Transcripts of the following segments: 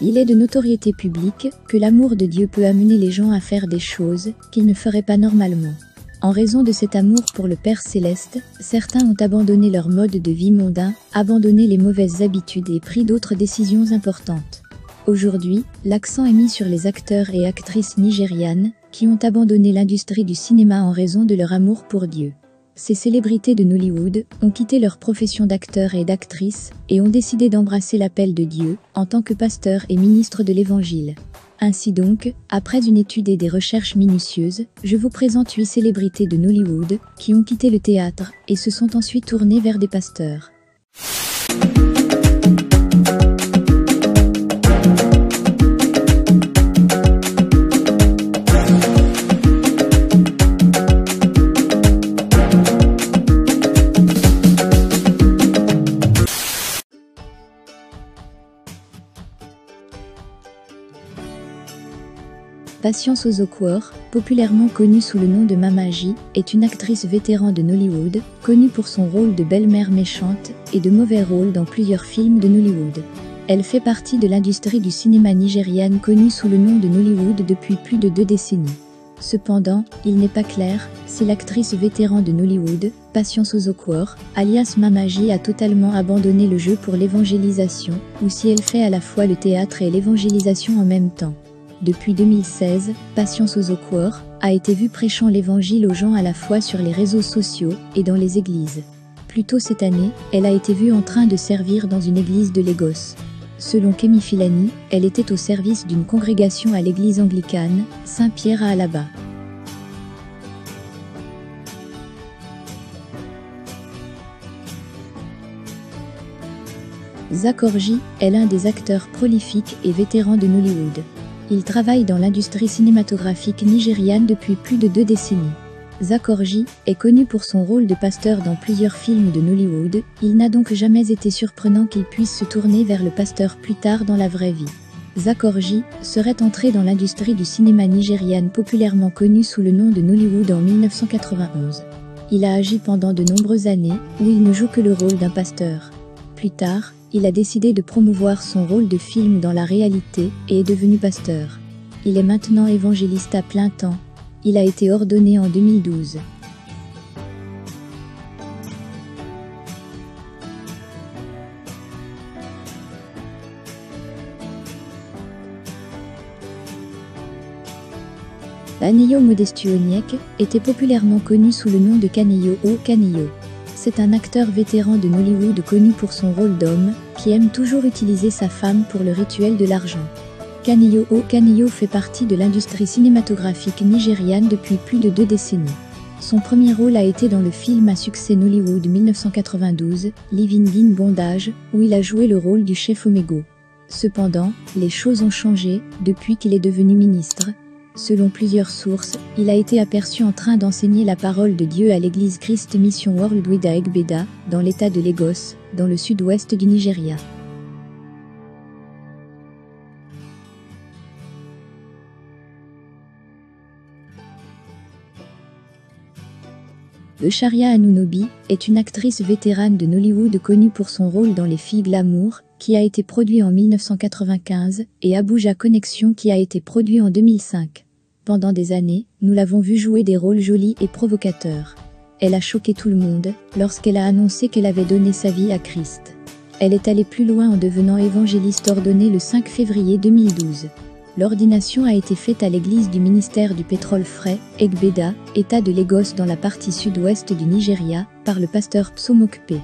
Il est de notoriété publique que l'amour de Dieu peut amener les gens à faire des choses qu'ils ne feraient pas normalement. En raison de cet amour pour le Père Céleste, certains ont abandonné leur mode de vie mondain, abandonné les mauvaises habitudes et pris d'autres décisions importantes. Aujourd'hui, l'accent est mis sur les acteurs et actrices nigérianes qui ont abandonné l'industrie du cinéma en raison de leur amour pour Dieu. Ces célébrités de Nollywood ont quitté leur profession d'acteurs et d'actrices et ont décidé d'embrasser l'appel de Dieu en tant que pasteurs et ministres de l'Évangile. Ainsi donc, après une étude et des recherches minutieuses, je vous présente 8 célébrités de Nollywood qui ont quitté le théâtre et se sont ensuite tournées vers des pasteurs. Patience Ozokwor, populairement connue sous le nom de Mama J, est une actrice vétéran de Nollywood, connue pour son rôle de belle-mère méchante et de mauvais rôles dans plusieurs films de Nollywood. Elle fait partie de l'industrie du cinéma nigériane connue sous le nom de Nollywood depuis plus de 2 décennies. Cependant, il n'est pas clair si l'actrice vétéran de Nollywood, Patience Ozokwor, alias Mama J, a totalement abandonné le jeu pour l'évangélisation, ou si elle fait à la fois le théâtre et l'évangélisation en même temps. Depuis 2016, Patience Ozokwor a été vue prêchant l'évangile aux gens à la fois sur les réseaux sociaux et dans les églises. Plus tôt cette année, elle a été vue en train de servir dans une église de Lagos. Selon Kemi Filani, elle était au service d'une congrégation à l'église anglicane, Saint-Pierre à Alaba. Zak Orji est l'un des acteurs prolifiques et vétérans de Nollywood. Il travaille dans l'industrie cinématographique nigériane depuis plus de 2 décennies. Zak Orji est connu pour son rôle de pasteur dans plusieurs films de Nollywood, il n'a donc jamais été surprenant qu'il puisse se tourner vers le pasteur plus tard dans la vraie vie. Zak Orji serait entré dans l'industrie du cinéma nigériane populairement connue sous le nom de Nollywood en 1991. Il a agi pendant de nombreuses années où il ne joue que le rôle d'un pasteur. Plus tard, il a décidé de promouvoir son rôle de film dans la réalité et est devenu pasteur. Il est maintenant évangéliste à plein temps. Il a été ordonné en 2012. Kaneyo Modestus Onyek était populairement connu sous le nom de Kaneyo O Kaneyo. C'est un acteur vétéran de Nollywood connu pour son rôle d'homme, qui aime toujours utiliser sa femme pour le rituel de l'argent. Kaneyo O Kaneyo fait partie de l'industrie cinématographique nigériane depuis plus de 2 décennies. Son premier rôle a été dans le film à succès Nollywood 1992, Living in Bondage, où il a joué le rôle du chef Omego. Cependant, les choses ont changé depuis qu'il est devenu ministre. Selon plusieurs sources, il a été aperçu en train d'enseigner la parole de Dieu à l'église Christ Mission Worldwide à Egbeda, dans l'état de Lagos, dans le sud-ouest du Nigeria. Echaria Anunobi est une actrice vétérane de Nollywood connue pour son rôle dans Les Filles Glamour, qui a été produit en 1995, et Abuja Connection qui a été produit en 2005. Pendant des années, nous l'avons vue jouer des rôles jolis et provocateurs. Elle a choqué tout le monde lorsqu'elle a annoncé qu'elle avait donné sa vie à Christ. Elle est allée plus loin en devenant évangéliste ordonnée le 5 février 2012. L'ordination a été faite à l'église du ministère du pétrole frais, Egbeda, état de Lagos dans la partie sud-ouest du Nigeria, par le pasteur Psomokpe.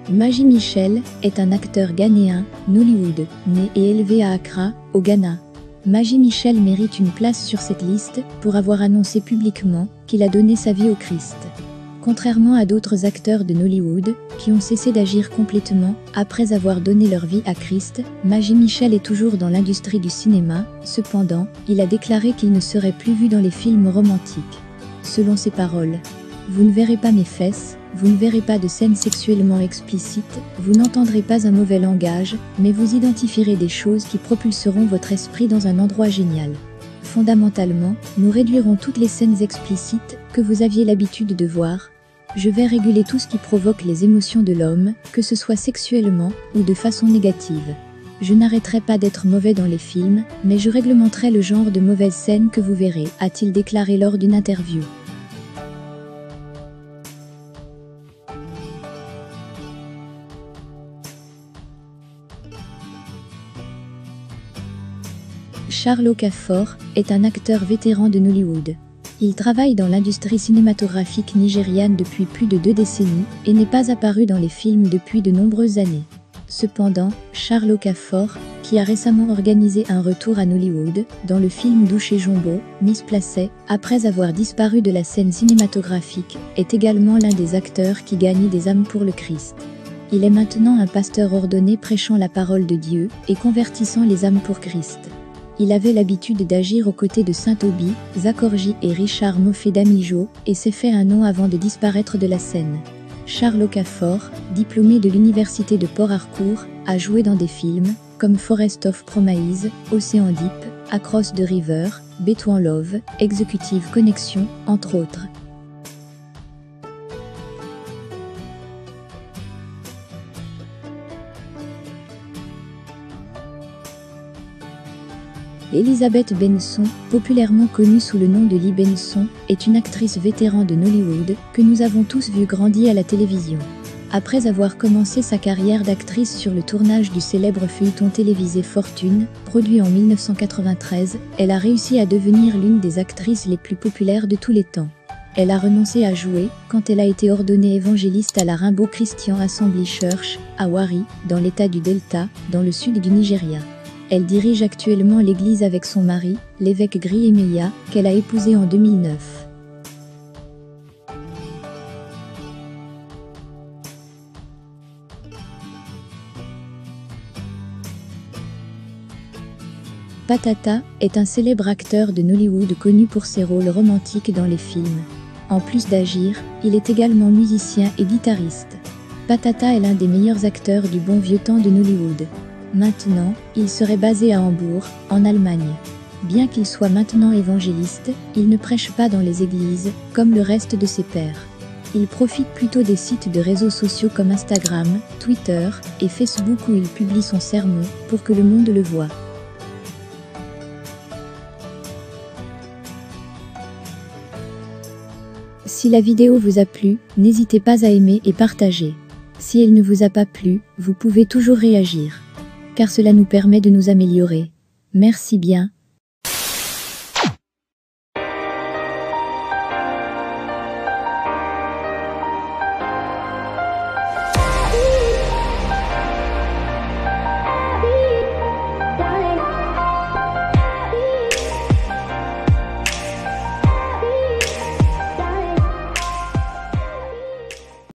Maji Michel est un acteur ghanéen, Nollywood, né et élevé à Accra, au Ghana. Maji Michel mérite une place sur cette liste pour avoir annoncé publiquement qu'il a donné sa vie au Christ. Contrairement à d'autres acteurs de Nollywood, qui ont cessé d'agir complètement après avoir donné leur vie à Christ, Maji Michel est toujours dans l'industrie du cinéma. Cependant, il a déclaré qu'il ne serait plus vu dans les films romantiques. Selon ses paroles, « Vous ne verrez pas mes fesses, vous ne verrez pas de scènes sexuellement explicites, vous n'entendrez pas un mauvais langage, mais vous identifierez des choses qui propulseront votre esprit dans un endroit génial. fondamentalement, nous réduirons toutes les scènes explicites que vous aviez l'habitude de voir. Je vais réguler tout ce qui provoque les émotions de l'homme, que ce soit sexuellement ou de façon négative. Je n'arrêterai pas d'être mauvais dans les films, mais je réglementerai le genre de mauvaises scènes que vous verrez, a-t-il déclaré lors d'une interview. Charles Okafor est un acteur vétéran de Nollywood. Il travaille dans l'industrie cinématographique nigériane depuis plus de 2 décennies et n'est pas apparu dans les films depuis de nombreuses années. Cependant, Charles Okafor, qui a récemment organisé un retour à Nollywood, dans le film Douché Jumbo, Misplacé, après avoir disparu de la scène cinématographique, est également l'un des acteurs qui gagnent des âmes pour le Christ. Il est maintenant un pasteur ordonné prêchant la parole de Dieu et convertissant les âmes pour Christ. Il avait l'habitude d'agir aux côtés de Saint Obi, Zakorji et Richard Moffedamijo, et s'est fait un nom avant de disparaître de la scène. Charles Okafor, diplômé de l'université de Port Harcourt, a joué dans des films comme Forest of Promise, Ocean Deep, Across the River, Between Love, Executive Connection, entre autres. Elisabeth Benson, populairement connue sous le nom de Lee Benson, est une actrice vétéran de Nollywood que nous avons tous vu grandir à la télévision. Après avoir commencé sa carrière d'actrice sur le tournage du célèbre feuilleton télévisé Fortune, produit en 1993, elle a réussi à devenir l'une des actrices les plus populaires de tous les temps. Elle a renoncé à jouer quand elle a été ordonnée évangéliste à la Rainbow Christian Assembly Church, à Warri, dans l'état du Delta, dans le sud du Nigeria. Elle dirige actuellement l'église avec son mari, l'évêque Gri Emeya, qu'elle a épousé en 2009. Patata est un célèbre acteur de Nollywood connu pour ses rôles romantiques dans les films. En plus d'agir, il est également musicien et guitariste. Patata est l'un des meilleurs acteurs du bon vieux temps de Nollywood. Maintenant, il serait basé à Hambourg, en Allemagne. Bien qu'il soit maintenant évangéliste, il ne prêche pas dans les églises, comme le reste de ses pairs. Il profite plutôt des sites de réseaux sociaux comme Instagram, Twitter et Facebook où il publie son sermon, pour que le monde le voie. Si la vidéo vous a plu, n'hésitez pas à aimer et partager. Si elle ne vous a pas plu, vous pouvez toujours réagir, car cela nous permet de nous améliorer. Merci bien.